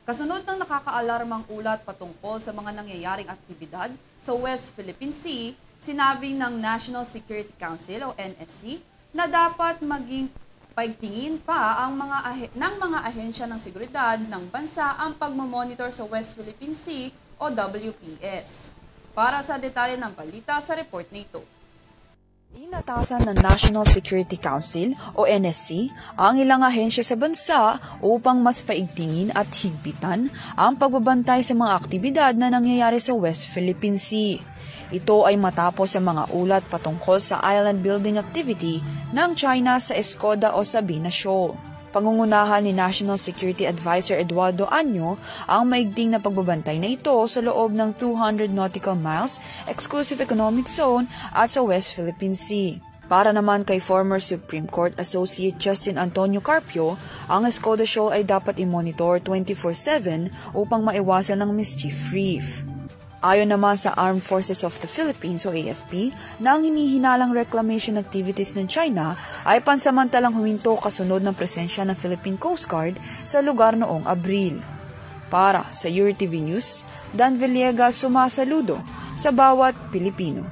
Kasunod ng nakakaalarmang ulat patungkol sa mga nangyayaring aktibidad sa West Philippine Sea, sinabi ng National Security Council o NSC na dapat maging paigtingin pa ng mga ahensya ng seguridad ng bansa ang pagmamonitor sa West Philippine Sea o WPS. Para sa detalye ng balita sa report na ito. Inatasan ng National Security Council o NSC ang ilang ahensya sa bansa upang mas paigtingin at higpitan ang pagbabantay sa mga aktibidad na nangyayari sa West Philippine Sea. Ito ay matapos sa mga ulat patungkol sa island building activity ng China sa Escoda o Sabina Shoal. Pangungunahan ni National Security Advisor Eduardo Año ang maigting na pagbabantay na ito sa loob ng 200 nautical miles exclusive economic zone at sa West Philippine Sea. Para naman kay former Supreme Court Associate Justin Antonio Carpio, ang Escoda Shoal ay dapat i-monitor 24/7 upang maiwasan ang mischief reef. Ayon naman sa Armed Forces of the Philippines o AFP, na ang hinihinalang reclamation activities ng China ay pansamantalang huminto kasunod ng presensya ng Philippine Coast Guard sa lugar noong Abril. Para sa URTV News, Dan Villegas sumasaludo sa bawat Pilipino.